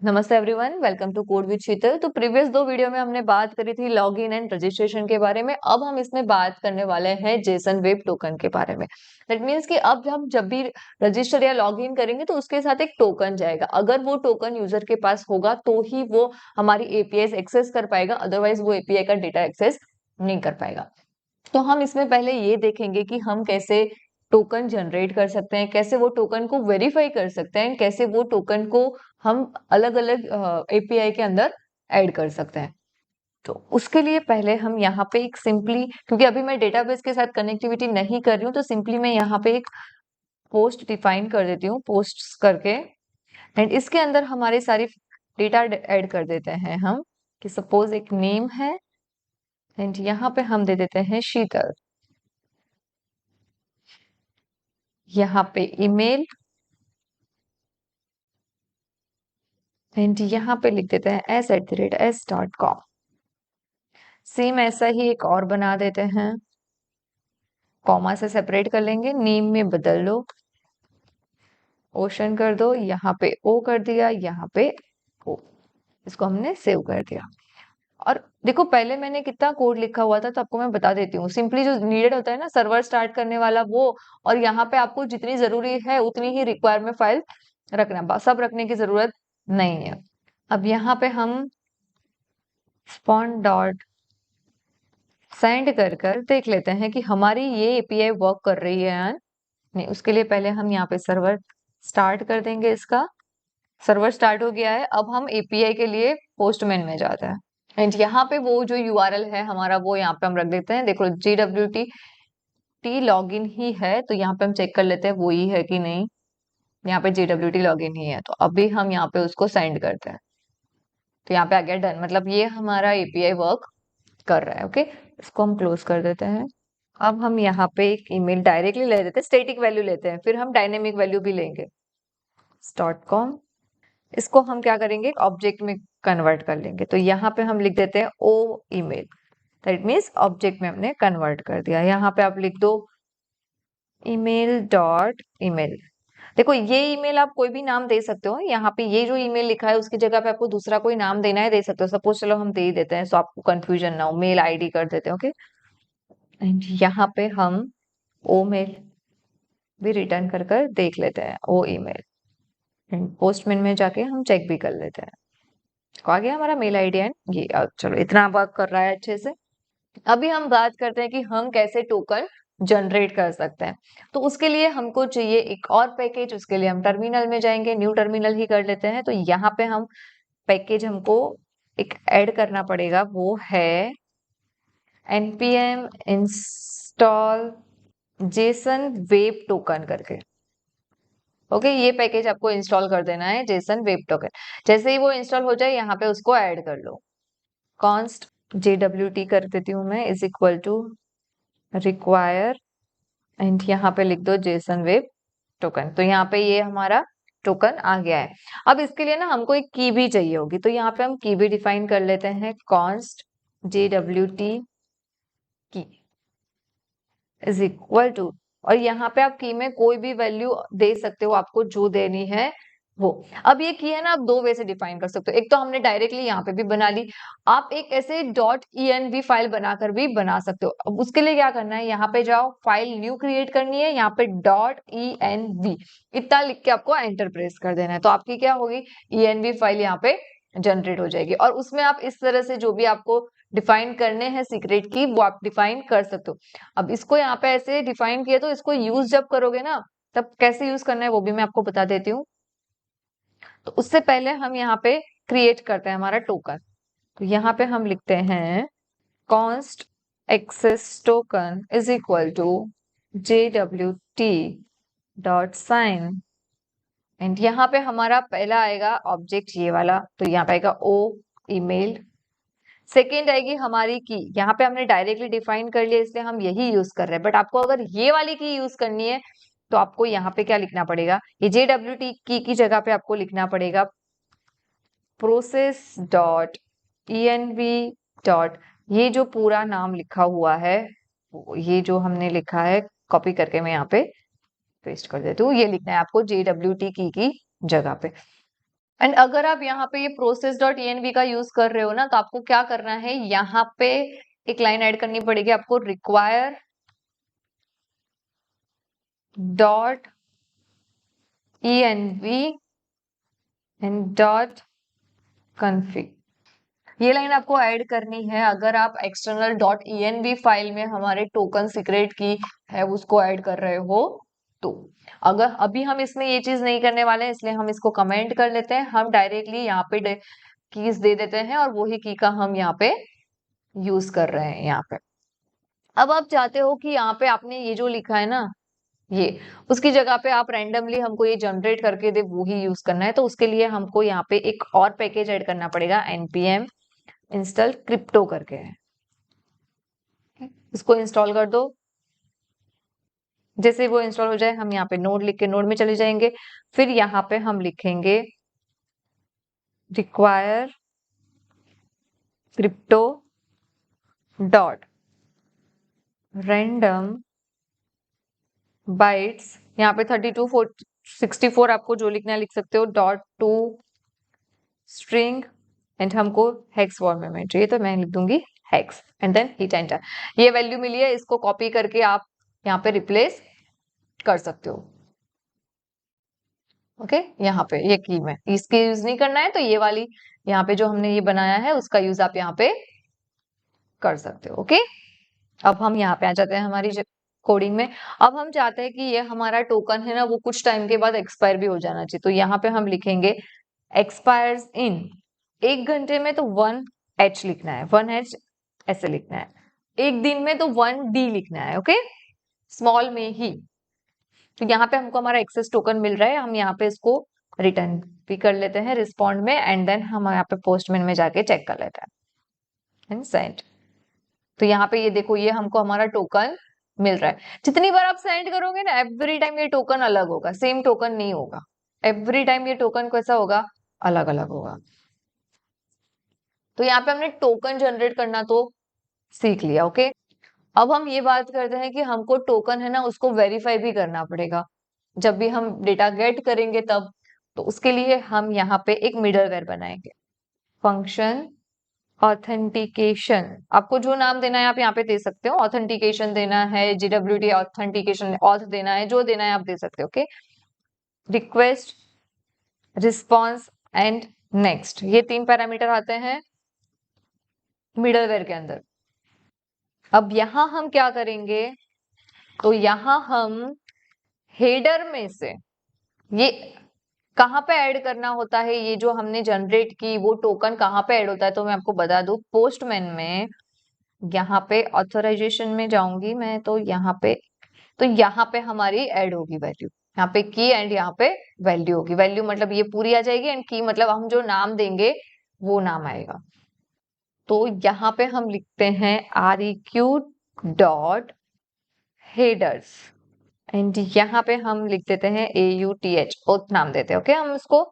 नमस्ते everyone, welcome to code with Sheetal. तो previous दो वीडियो में हमने बात करी थी लॉगिन एंड रजिस्ट्रेशन के बारे में। अब हम इसमें बात करने वाले हैं जेसन वेब टोकन के बारे में। दैट मीन्स कि अब हम जब भी रजिस्टर या लॉगिन करेंगे तो उसके साथ एक टोकन जाएगा। अगर वो टोकन यूजर के पास होगा तो ही वो हमारी एपीआई एक्सेस कर पाएगा, अदरवाइज वो एपीआई का डेटा एक्सेस नहीं कर पाएगा। तो हम इसमें पहले ये देखेंगे कि हम कैसे टोकन जनरेट कर सकते हैं, कैसे वो टोकन को वेरीफाई कर सकते हैं, कैसे वो टोकन को हम अलग-अलग एपीआई के अंदर ऐड कर सकते हैं। तो उसके लिए पहले हम यहाँ पे एक सिंपली, क्योंकि अभी मैं डेटाबेस के साथ कनेक्टिविटी नहीं कर रही हूँ, तो सिंपली मैं यहाँ पे एक पोस्ट डिफाइन कर देती हूँ, पोस्ट्स करके, एंड इसके अंदर हमारे सारी डेटा ऐड कर देते हैं हम, कि सपोज एक नेम है एंड यहाँ पे हम दे देते हैं शीतल, यहाँ पे ईमेल, एंड यहाँ पे लिख देते हैं s@s.com। सेम ऐसा ही एक और बना देते हैं, कॉमा से सेपरेट कर लेंगे, नेम में बदल लो, ओशन कर दो, यहाँ पे ओ कर दिया, यहाँ पे ओ, इसको हमने सेव कर दिया। और देखो पहले मैंने कितना कोड लिखा हुआ था, तो आपको मैं बता देती हूँ। सिंपली जो नीडेड होता है ना, सर्वर स्टार्ट करने वाला वो, और यहाँ पे आपको जितनी जरूरी है उतनी ही रिक्वायरमेंट फाइल रखना, सब रखने की जरूरत नहीं है। अब यहाँ पे हम स्पॉन डॉट सेंड कर कर देख लेते हैं कि हमारी ये एपीआई वर्क कर रही है या नहीं। उसके लिए पहले हम यहाँ पे सर्वर स्टार्ट कर देंगे। इसका सर्वर स्टार्ट हो गया है। अब हम एपीआई के लिए पोस्टमैन में जाते हैं, एंड यहाँ पे वो जो यूआरएल है हमारा, वो यहाँ पे हम रख देते हैं। देखो JWT लॉगिन ही है, तो यहाँ पे हम चेक कर लेते हैं वो ही है कि नहीं। यहाँ पे JWT लॉगिन ही है, तो अभी हम यहाँ पे उसको सेंड करते हैं। तो यहाँ पे आ गया डन, मतलब ये हमारा एपीआई वर्क कर रहा है। ओके, इसको हम क्लोज कर देते हैं। अब हम यहाँ पे एक ईमेल डायरेक्टली ले लेते हैं, स्टैटिक वैल्यू लेते हैं, फिर हम डायनेमिक वैल्यू भी लेंगे .com। इसको हम क्या करेंगे, ऑब्जेक्ट में कन्वर्ट कर लेंगे। तो यहाँ पे हम लिख देते हैं ओ ईमेल, दैट मीन्स ऑब्जेक्ट में हमने कन्वर्ट कर दिया। यहाँ पे आप लिख दो ईमेल डॉट ईमेल। देखो ये ईमेल आप कोई भी नाम दे सकते हो। यहाँ पे ये जो ईमेल लिखा है उसकी जगह पे आपको दूसरा कोई नाम देना है, दे सकते हो। सपोज चलो हम दे ही देते हैं, सो आपको कंफ्यूजन ना हो, मेल आईडी कर देते हैं। ओके, एंड यहाँ पे हम ओ मेल भी रिटर्न कर कर देख लेते हैं, ओ ईमेल, एंड पोस्टमैन में जाके हम चेक भी कर लेते हैं। तो आ गया हमारा मेल आईडी एंड ये। चलो इतना वर्क कर रहा है अच्छे से। अभी हम बात करते हैं कि हम कैसे टोकन जनरेट कर सकते हैं। तो उसके लिए हमको चाहिए एक और पैकेज। उसके लिए हम टर्मिनल में जाएंगे, न्यू टर्मिनल ही कर लेते हैं। तो यहाँ पे हम पैकेज हमको एक ऐड करना पड़ेगा, वो है npm install Jason web token करके। ओके, ये पैकेज आपको इंस्टॉल कर देना है, जेसन वेब टोकन। जैसे ही वो इंस्टॉल हो जाए यहाँ पे उसको ऐड कर लो। कॉन्स्ट JWT कर देती हूँ मैं, is equal to require, and यहाँ पे लिख दो जेसन वेब टोकन। तो यहाँ पे ये हमारा टोकन आ गया है। अब इसके लिए ना हमको एक की भी चाहिए होगी, तो यहाँ पे हम की भी डिफाइन कर लेते हैं। कॉन्स्ट JWT की इज इक्वल टू, और यहाँ पे आप की में कोई भी वैल्यू दे सकते हो, आपको जो देनी है वो। अब ये की है ना, आप दो वे से डिफाइन कर सकते हो। एक तो हमने डायरेक्टली यहाँ पे भी बना ली, आप एक ऐसे .env फाइल बनाकर भी बना सकते हो। अब उसके लिए क्या करना है, यहाँ पे जाओ, फाइल न्यू क्रिएट करनी है, यहाँ पे .env इतना लिख के आपको एंटर प्रेस कर देना है। तो आपकी क्या होगी, env फाइल यहाँ पे जनरेट हो जाएगी। और उसमें आप इस तरह से जो भी आपको डिफाइन करने हैं सीक्रेट की, वो आप डिफाइन कर सकते हो। अब इसको यहाँ पे ऐसे डिफाइन किया, तो इसको यूज जब करोगे ना, तब कैसे यूज करना है वो भी मैं आपको बता देती हूँ। तो उससे पहले हम यहाँ पे क्रिएट करते हैं हमारा टोकन। तो यहाँ पे हम लिखते हैं const access token is equal to JWT dot sign, and यहाँ पे हमारा पहला आएगा ऑब्जेक्ट ये वाला, तो यहाँ पे आएगा ओ ईमेल। सेकेंड आएगी हमारी की, यहाँ पे हमने डायरेक्टली डिफाइन कर लिया इसलिए हम यही यूज कर रहे हैं। बट आपको अगर ये वाली की यूज करनी है तो आपको यहाँ पे क्या लिखना पड़ेगा, ये JWT की जगह पे आपको लिखना पड़ेगा प्रोसेस डॉट env डॉट, ये जो पूरा नाम लिखा हुआ है, ये जो हमने लिखा है, कॉपी करके मैं यहाँ पे पेस्ट कर देती हूँ। ये लिखना है आपको JWT की जगह पे। एंड अगर आप यहाँ पे ये प्रोसेस डॉट env का यूज कर रहे हो ना, तो आपको क्या करना है, यहाँ पे एक लाइन ऐड करनी पड़ेगी आपको, require dot env and dot config। ये लाइन आपको ऐड करनी है अगर आप एक्सटर्नल डॉट env फाइल में हमारे टोकन सीक्रेट की है उसको ऐड कर रहे हो तो। अगर अभी हम इसमें ये चीज नहीं करने वाले हैं, इसलिए हम इसको कमेंट कर लेते हैं। हम डायरेक्टली यहाँ पे कीज दे देते हैं और वही की का हम यहाँ पे यूज कर रहे हैं यहाँ पे। अब आप चाहते हो कि यहाँ पे आपने ये जो लिखा है ना, ये उसकी जगह पे आप रैंडमली हमको ये जनरेट करके दे वो ही यूज करना है, तो उसके लिए हमको यहाँ पे एक और पैकेज ऐड करना पड़ेगा, npm इंस्टॉल क्रिप्टो करके है। इसको इंस्टॉल कर दो। जैसे वो इंस्टॉल हो जाए हम यहाँ पे नोड लिख के नोड में चले जाएंगे। फिर यहाँ पे हम लिखेंगे require crypto dot random bytes, यहाँ पे 32 64 आपको जो लिखना है लिख सकते हो, डॉट टू स्ट्रिंग एंड हमको हेक्स फॉर्म में चाहिए तो मैं लिख दूंगी hex and then hit enter. ये वैल्यू मिली है, इसको कॉपी करके आप यहाँ पे रिप्लेस कर सकते हो। ओके यहाँ पे ये की में इसकी यूज नहीं करना है, तो ये वाली यहाँ पे जो हमने ये बनाया है उसका यूज आप यहाँ पे कर सकते हो। ओके अब हम यहाँ पे आ जाते हैं हमारी कोडिंग में। अब हम चाहते हैं कि ये हमारा टोकन है ना वो कुछ टाइम के बाद एक्सपायर भी हो जाना चाहिए, तो यहाँ पे हम लिखेंगे एक्सपायर्स इन 1 घंटे में, तो 1h लिखना है, 1h ऐसे लिखना है। 1 दिन में तो 1d लिखना है। ओके स्मॉल में ही। तो यहाँ पे हमको हमारा एक्सेस टोकन मिल रहा है, हम यहाँ पे इसको रिटर्न भी कर लेते हैं रिस्पॉन्ड में एंड देन हम यहाँ पे पोस्टमैन में जाके चेक कर लेते हैं एंड सेंड। तो यहाँ पे ये देखो ये हमको हमारा टोकन मिल रहा है। जितनी बार आप सेंड करोगे ना एवरी टाइम ये टोकन अलग होगा, सेम टोकन नहीं होगा। एवरी टाइम ये टोकन कैसा होगा, अलग अलग होगा। तो यहाँ पे हमने टोकन जनरेट करना तो सीख लिया। ओके अब हम ये बात करते हैं कि हमको टोकन है ना उसको वेरीफाई भी करना पड़ेगा जब भी हम डेटा गेट करेंगे तब। तो उसके लिए हम यहाँ पे एक मिडलवेयर बनाएंगे, फंक्शन ऑथेंटिकेशन। आपको जो नाम देना है आप यहाँ पे दे सकते हो, ऑथेंटिकेशन देना है, GWT ऑथेंटिकेशन ऑथ देना है, जो देना है आप दे सकते हो। Okay request response and next, ये 3 पैरामीटर आते हैं मिडलवेयर के अंदर। अब यहाँ हम क्या करेंगे, तो यहाँ हम हेडर में से ये कहाँ पे ऐड करना होता है, ये जो हमने जनरेट की वो टोकन कहाँ पे ऐड होता है, तो मैं आपको बता दूं पोस्टमैन में। यहाँ पे ऑथराइजेशन में जाऊंगी मैं, तो यहाँ पे हमारी ऐड होगी वैल्यू, यहाँ पे की एंड यहाँ पे वैल्यू होगी। वैल्यू मतलब ये पूरी आ जाएगी एंड की मतलब हम जो नाम देंगे वो नाम आएगा। तो यहाँ पे हम लिखते हैं REQ डॉट हेडर्स एंड यहाँ पे हम लिख देते हैं AUTH, ओथ नाम देते हैं। ओके हम उसको,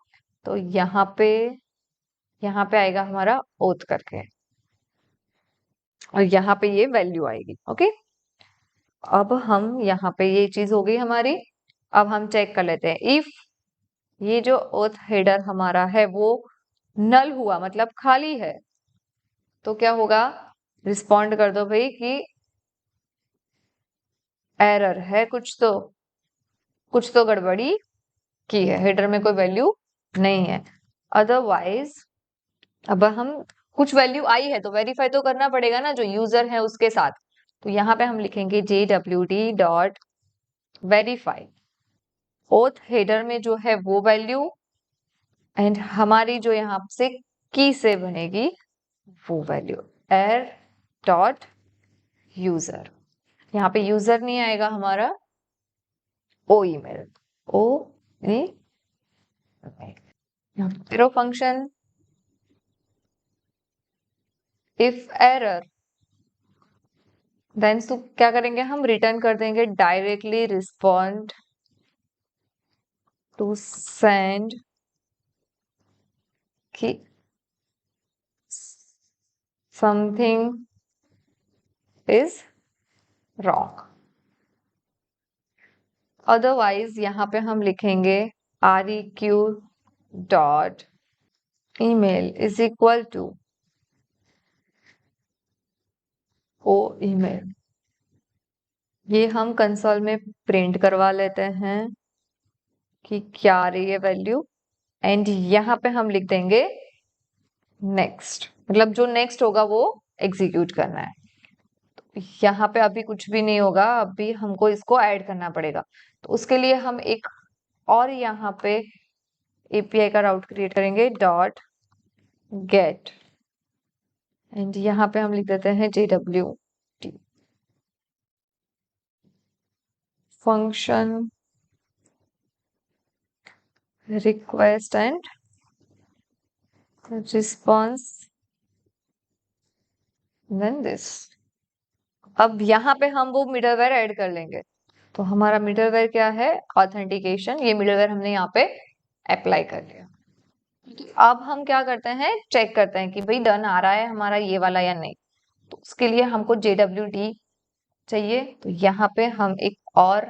तो यहाँ पे आएगा हमारा ओथ करके और यहाँ पे ये वैल्यू आएगी। ओके अब हम यहाँ पे ये चीज हो गई हमारी। अब हम चेक कर लेते हैं इफ ये जो ओथ हेडर हमारा है वो नल हुआ मतलब खाली है, तो क्या होगा, रिस्पॉन्ड कर दो भाई कि एरर है, कुछ तो गड़बड़ी की है, हेडर में कोई वैल्यू नहीं है। अदरवाइज अब हम कुछ वैल्यू आई है तो वेरीफाई तो करना पड़ेगा ना जो यूजर है उसके साथ, तो यहाँ पे हम लिखेंगे JWT dot verify oath header में जो है वो वैल्यू एंड हमारी जो यहाँ से की से बनेगी वो वैल्यू एर डॉट यूजर। यहाँ पे यूजर नहीं आएगा हमारा, O email O zero function if error then तो क्या करेंगे हम रिटर्न कर देंगे डायरेक्टली रिस्पॉन्ड टू सेंड कि समथिंग इज रॉन्ग। अदरवाइज यहाँ पे हम लिखेंगे REQ dot email is equal to o email। ये हम कंसोल में प्रिंट करवा लेते हैं कि क्या आ रही है वैल्यू, एंड यहाँ पे हम लिख देंगे नेक्स्ट, मतलब जो नेक्स्ट होगा वो एग्जीक्यूट करना है। यहाँ पे अभी कुछ भी नहीं होगा, अभी हमको इसको ऐड करना पड़ेगा। तो उसके लिए हम एक और यहाँ पे एपीआई का राउट क्रिएट करेंगे, डॉट गेट, एंड यहाँ पे हम लिख देते हैं JWT function request and response then this. अब यहाँ पे हम वो मिडलवेयर ऐड कर लेंगे। तो हमारा मिडलवेयर क्या है, ऑथेंटिकेशन, ये मिडलवेयर हमने यहाँ पे अप्लाई कर लिया। अब हम क्या करते हैं, चेक करते हैं कि भाई डन आ रहा है हमारा ये वाला या नहीं। तो उसके लिए हमको JWT चाहिए। तो यहाँ पे हम एक और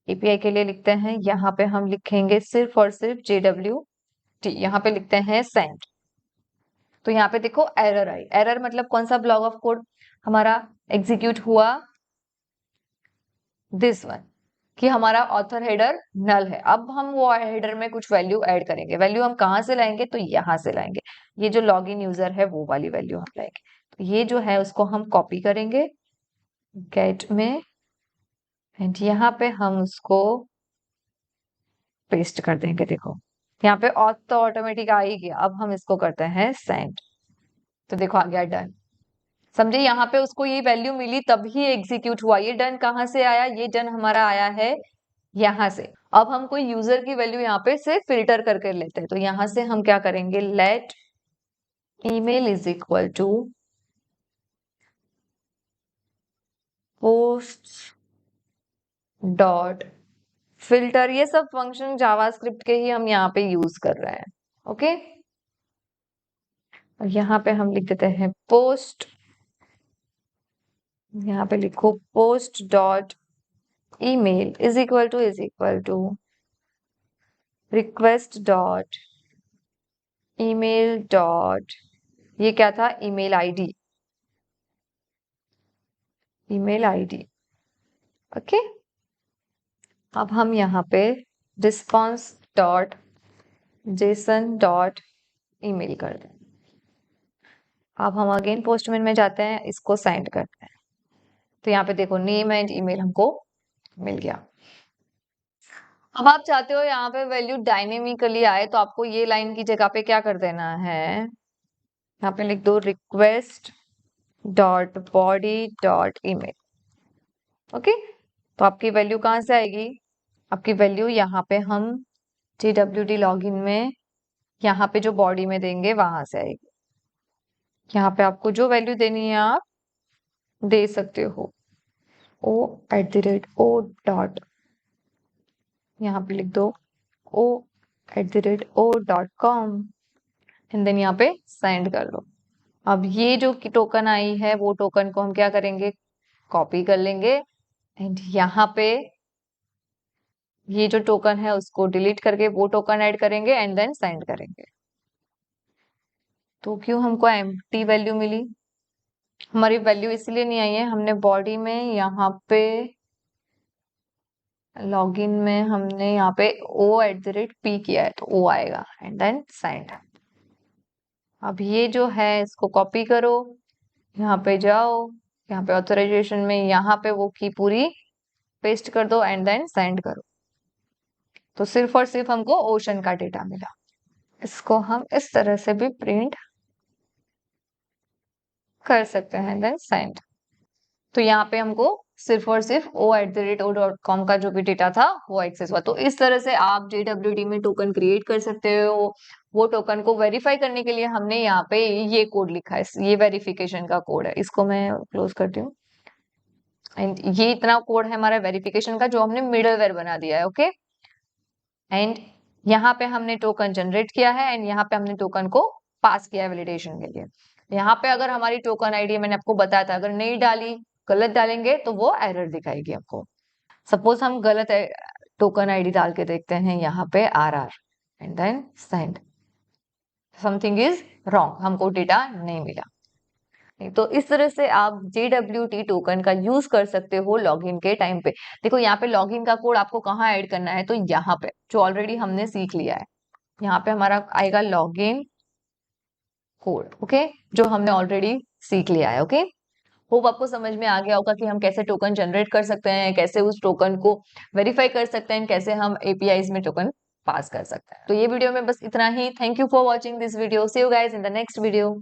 एपीआई के लिए लिखते हैं, यहाँ पे हम लिखेंगे सिर्फ और सिर्फ JWT, यहाँ पे लिखते हैं सेंड। तो यहाँ पे देखो एरर आई। एरर मतलब कौन सा ब्लॉक ऑफ कोड हमारा एग्जीक्यूट हुआ, दिस वन, कि हमारा ऑथर हेडर नल है। अब हम वो हेडर में कुछ वैल्यू ऐड करेंगे। वैल्यू हम कहाँ से लाएंगे, तो यहाँ से लाएंगे। ये जो लॉगिन यूजर है वो वाली वैल्यू हम लाएंगे। तो ये जो है उसको हम कॉपी करेंगे गेट में, एंड यहाँ पे हम उसको पेस्ट कर देंगे। देखो यहाँ पे ऑथ तो ऑटोमेटिक आ ही गया। अब हम इसको करते हैं सेंड। तो देखो आ गया डन। समझे, यहाँ पे उसको ये वैल्यू मिली तभी एग्जीक्यूट हुआ। ये डन कहाँ से आया, ये डन हमारा आया है यहाँ से। अब हम कोई यूजर की वैल्यू यहाँ पे से फिल्टर करके लेते हैं। तो यहाँ से हम क्या करेंगे, let email is equal to post dot filter. ये सब फंक्शन जावास्क्रिप्ट के ही हम यहाँ पे यूज कर रहे हैं। ओके, और यहाँ पे हम लिख देते हैं पोस्ट, यहाँ पे लिखो post dot email is equal to request dot email dot, ये क्या था, email ID, email ID. Okay, अब हम यहाँ पे response dot JSON dot email कर दें। अब हम अगेन पोस्टमैन में जाते हैं, इसको सेंड करते हैं। तो यहाँ पे देखो नेम एंड ईमेल हमको मिल गया। अब आप चाहते हो यहाँ पे वैल्यू डायनेमिकली आए, तो आपको ये लाइन की जगह पे क्या कर देना है, यहाँ पे लिख दो request dot body dot email. Okay, तो आपकी वैल्यू कहाँ से आएगी, आपकी वैल्यू यहाँ पे हम JWT लॉगिन में यहाँ पे जो बॉडी में देंगे वहां से आएगी। यहाँ पे आपको जो वैल्यू देनी है आप दे सकते हो, o@o यहाँ पे लिख दो o@o.com एंड देन यहाँ पे सेंड कर लो। अब ये जो टोकन आई है वो टोकन को हम क्या करेंगे, कॉपी कर लेंगे, एंड यहाँ पे ये जो टोकन है उसको डिलीट करके वो टोकन ऐड करेंगे एंड देन सेंड करेंगे। तो क्यों हमको एम्प्टी वैल्यू मिली, हमारी वैल्यू इसलिए नहीं आई है, हमने बॉडी में यहाँ पे लॉगिन में हमने यहाँ पे o@p किया है, तो o आएगा एंड देन सेंड। अब ये जो है इसको कॉपी करो, यहाँ पे जाओ, यहाँ पे ऑथराइजेशन में यहाँ पे वो की पूरी पेस्ट कर दो एंड देन सेंड करो। तो सिर्फ और सिर्फ हमको ओशन का डेटा मिला। इसको हम इस तरह से भी प्रिंट कर सकते हैं देन सेंड। तो यहाँ पे हमको सिर्फ और सिर्फ o@o.com का जो भी डेटा था वो एक्सेस हुआ। तो इस तरह से आप JWT में टोकन क्रिएट कर सकते हो। वो टोकन को वेरीफाई करने के लिए हमने यहाँ पे ये कोड लिखा है, ये वेरिफिकेशन का कोड है। इसको मैं क्लोज करती हूँ, एंड ये इतना कोड है हमारा वेरिफिकेशन का जो हमने मिडलवेयर बना दिया है। ओके, एंड यहाँ पे हमने टोकन जनरेट किया है एंड यहाँ पे हमने टोकन को पास किया है वैलिडेशन के लिए। यहाँ पे अगर हमारी टोकन आईडी मैंने आपको बताया था, अगर नहीं डाली, गलत डालेंगे तो वो एरर दिखाएगी आपको। सपोज हम गलत टोकन आईडी डाल के देखते हैं, यहाँ पे RR and then send. Something is wrong, हमको डेटा नहीं मिला। तो इस तरह से आप JWT टोकन का यूज कर सकते हो लॉगिन के टाइम पे। देखो यहाँ पे लॉगिन का कोड आपको कहाँ ऐड करना है, तो यहाँ पे जो ऑलरेडी हमने सीख लिया है, यहाँ पे हमारा आएगा लॉगिन कोड। ओके, जो हमने ऑलरेडी सीख लिया है। ओके, होप आपको समझ में आ गया होगा कि हम कैसे टोकन जनरेट कर सकते हैं, कैसे उस टोकन को वेरीफाई कर सकते हैं, कैसे हम APIs में टोकन पास कर सकते हैं। तो ये वीडियो में बस इतना ही। Thank you for watching this video. See you guys in the next video.